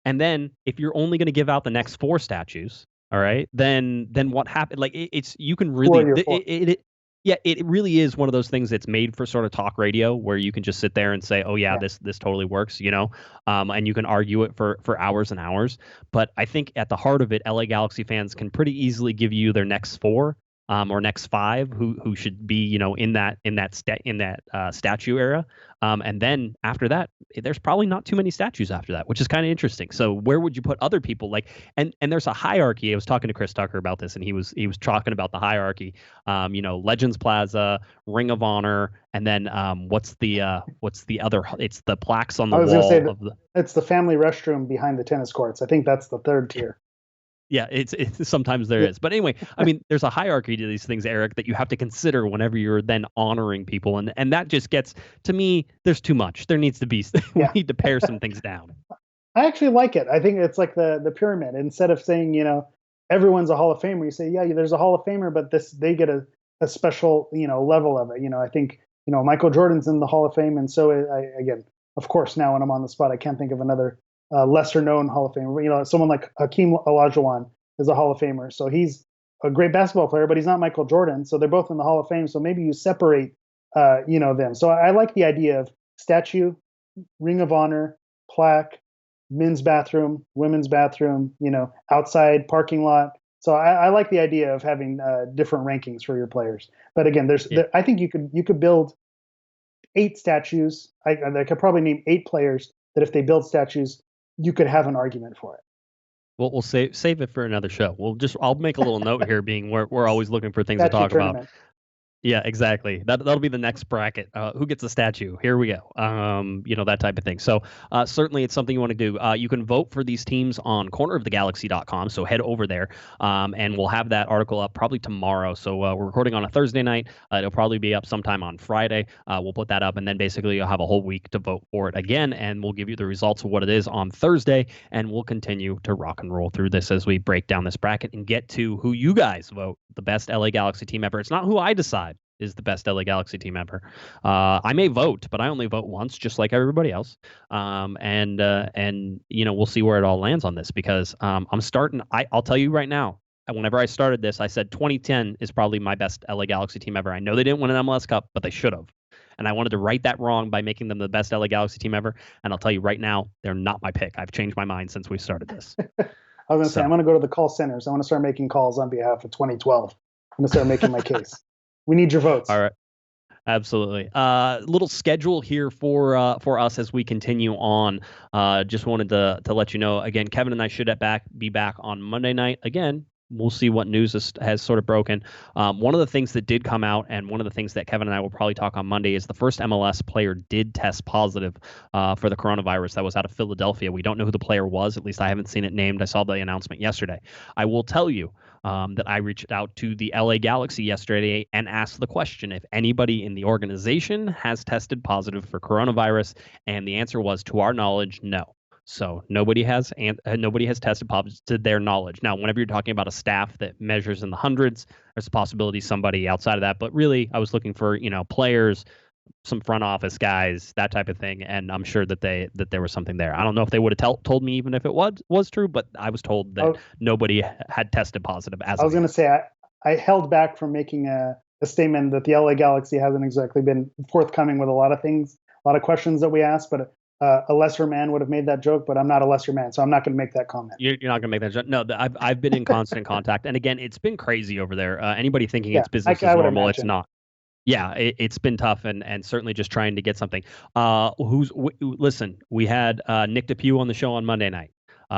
And then if you're only going to give out the next 4 statues, all right, then what happened? Like it's you can really it really is one of those things that's made for sort of talk radio where you can just sit there and say, oh yeah, this totally works, and you can argue it for hours and hours. But I think at the heart of it, LA Galaxy fans can pretty easily give you their next 4 or next 5 who should be in that statue era, and then after that there's probably not too many statues after that, which is kind of interesting. So where would you put other people, and there's a hierarchy. I was talking to Chris Tucker about this, and he was talking about the hierarchy. Legends Plaza, Ring of Honor, and then what's the other? It's the plaques on the wall. I was going to say it's the family restroom behind the tennis courts. I think that's the 3rd tier. Yeah, it's sometimes there is. But anyway, I mean, there's a hierarchy to these things, Eric, that you have to consider whenever you're then honoring people. And that just gets, to me, there's too much. There needs to be, we need to pare some things down. I actually like it. I think it's like the pyramid. Instead of saying, everyone's a Hall of Famer, you say, yeah, there's a Hall of Famer, but they get a special, level of it. I think, Michael Jordan's in the Hall of Fame. And so, again, of course, now when I'm on the spot, I can't think of another lesser known Hall of Famer. Someone like Hakeem Olajuwon is a Hall of Famer. So he's a great basketball player, but he's not Michael Jordan. So they're both in the Hall of Fame. So maybe you separate, them. So I like the idea of statue, Ring of Honor, plaque, men's bathroom, women's bathroom, outside parking lot. So I like the idea of having different rankings for your players. But again, I think you could build 8 statues. I could probably name 8 players that if they build statues, you could have an argument for it. Well, we'll save it for another show. I'll make a little note here, being we're always looking for things to talk about. Yeah, exactly. That'll be the next bracket. Who gets a statue? Here we go. That type of thing. So certainly it's something you want to do. You can vote for these teams on cornerofthegalaxy.com. So head over there, and we'll have that article up probably tomorrow. So we're recording on a Thursday night. It'll probably be up sometime on Friday. We'll put that up, and then basically you'll have a whole week to vote for it again, and we'll give you the results of what it is on Thursday, and we'll continue to rock and roll through this as we break down this bracket and get to who you guys vote the best LA Galaxy team ever. It's not who I decide is the best LA Galaxy team ever. I may vote, but I only vote once, just like everybody else. And we'll see where it all lands on this, because I'm starting. I'll tell you right now, whenever I started this, I said 2010 is probably my best LA Galaxy team ever. I know they didn't win an MLS Cup, but they should have. And I wanted to right that wrong by making them the best LA Galaxy team ever. And I'll tell you right now, they're not my pick. I've changed my mind since we started this. I was going to say, I'm going to go to the call centers. I want to start making calls on behalf of 2012. I'm going to start making my case. We need your votes. All right. Absolutely. Little schedule here for us as we continue on. Just wanted to let you know, again, Kevin and I should be back on Monday night. Again, we'll see what news has sort of broken. One of the things that did come out, and one of the things that Kevin and I will probably talk on Monday, is the first MLS player did test positive for the coronavirus. That was out of Philadelphia. We don't know who the player was. At least I haven't seen it named. I saw the announcement yesterday. I will tell you that I reached out to the LA Galaxy yesterday and asked the question if anybody in the organization has tested positive for coronavirus, and the answer was, to our knowledge, no. So nobody has tested positive to their knowledge. Now, whenever you're talking about a staff that measures in the hundreds, there's a possibility somebody outside of that. But really, I was looking for players, some front office guys, that type of thing, and I'm sure that there was something there. I don't know if they would have told me even if it was true, but I was told that nobody had tested positive. I was going to say I held back from making a statement that the LA Galaxy hasn't exactly been forthcoming with a lot of things, a lot of questions that we asked, but a lesser man would have made that joke, but I'm not a lesser man, so I'm not going to make that comment. You're not going to make that joke. No, I've been in constant contact, and again, it's been crazy over there. Anybody thinking it's business as normal, it's not. Yeah, it's been tough, and certainly just trying to get something. Listen, we had Nick DePew on the show on Monday night.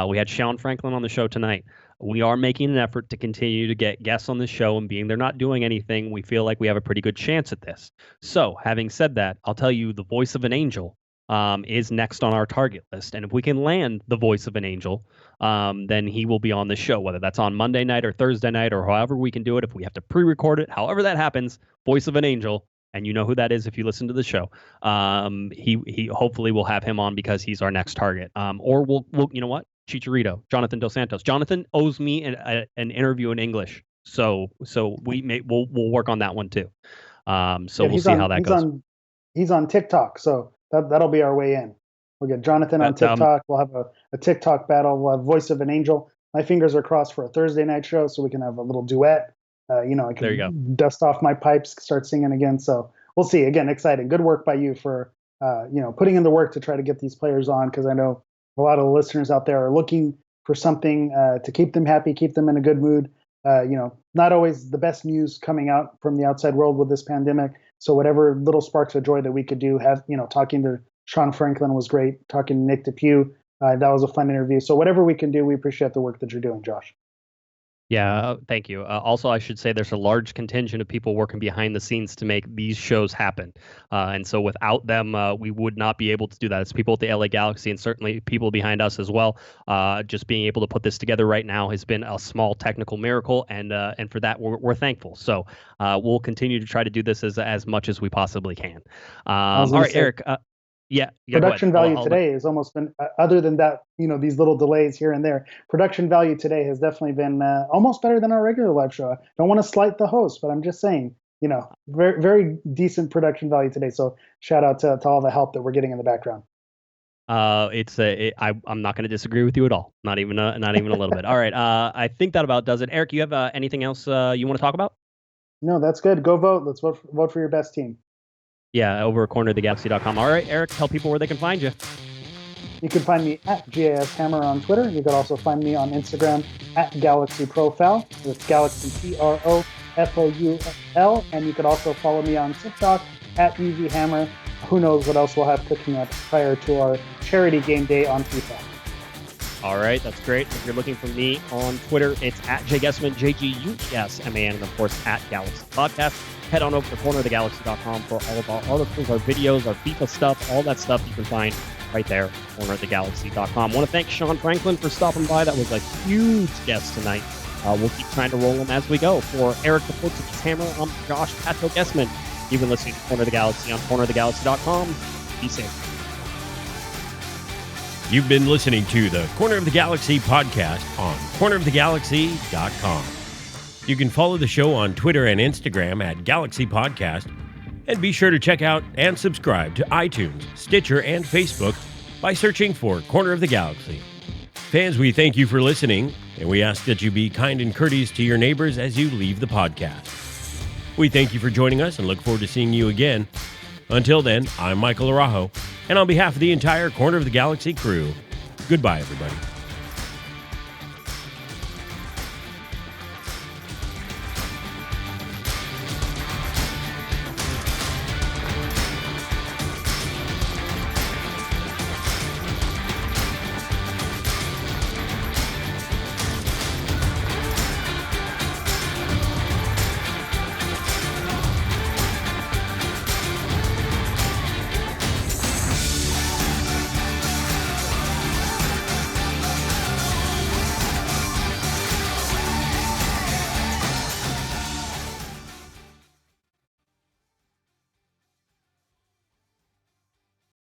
We had Shawn Franklin on the show tonight. We are making an effort to continue to get guests on the show, and being they're not doing anything, we feel like we have a pretty good chance at this. So, having said that, I'll tell you the voice of an angel is next on our target list. And if we can land the voice of an angel, then he will be on the show, whether that's on Monday night or Thursday night or however we can do it. If we have to pre-record it, however that happens, voice of an angel, and you know who that is if you listen to the show. He hopefully will have him on because he's our next target. Or we'll you know what? Chicharito, Jonathan Dos Santos. Jonathan owes me an interview in English, so we'll work on that one too. So we'll see how that goes. He's on TikTok, so that'll be our way in. We'll get Jonathan on TikTok. We'll have a TikTok battle. We'll have Voice of an Angel. My fingers are crossed for a Thursday night show, so we can have a little duet. I can dust off my pipes, start singing again. So we'll see. Again, exciting. Good work by you for putting in the work to try to get these players on, because I know a lot of the listeners out there are looking for something to keep them happy, keep them in a good mood. Not always the best news coming out from the outside world with this pandemic. So whatever little sparks of joy that we could do, talking to Shawn Franklin was great. Talking to Nick DePew, that was a fun interview. So whatever we can do, we appreciate the work that you're doing, Josh. Yeah, thank you. Also, I should say there's a large contingent of people working behind the scenes to make these shows happen. And so without them, we would not be able to do that. It's people at the LA Galaxy and certainly people behind us as well. Just being able to put this together right now has been a small technical miracle, and for that, we're thankful. So we'll continue to try to do this as much as we possibly can. All right, Eric. Yeah. Production value today has almost been, other than that, these little delays here and there, production value today has definitely been almost better than our regular live show. I don't want to slight the host, but I'm just saying, very, very decent production value today. So shout out to all the help that we're getting in the background. I'm not going to disagree with you at all. Not even a little bit. All right. I think that about does it. Eric, you have anything else you want to talk about? No, that's good. Go vote. Let's vote for your best team. Yeah, over at cornerofthegalaxy.com. All right, Eric, tell people where they can find you. You can find me at GASHammer on Twitter. You can also find me on Instagram at Galaxy Profile. It's Galaxy PROFOUL. And you can also follow me on TikTok at EasyHammer. Who knows what else we'll have cooking up prior to our charity game day on FIFA. All right, that's great. If you're looking for me on Twitter, it's at JGuesman, JGUESMAN, and of course at Galaxy Podcast. Head on over to cornerofthegalaxy.com for all of our articles, our videos, our FIFA stuff, all that stuff you can find right there, cornerofthegalaxy.com. I want to thank Shawn Franklin for stopping by. That was a huge guest tonight. We'll keep trying to roll them as we go. For Eric the Portuguese Hammer, I'm Josh Pato Guesman. You've been listening to Corner of the Galaxy on cornerofthegalaxy.com. Be safe. You've been listening to the Corner of the Galaxy podcast on cornerofthegalaxy.com. You can follow the show on Twitter and Instagram at Galaxy Podcast, and be sure to check out and subscribe to iTunes, Stitcher, and Facebook by searching for Corner of the Galaxy. Fans, we thank you for listening, and we ask that you be kind and courteous to your neighbors as you leave the podcast. We thank you for joining us and look forward to seeing you again. Until then, I'm Michael Araujo, and on behalf of the entire Corner of the Galaxy crew, goodbye, everybody.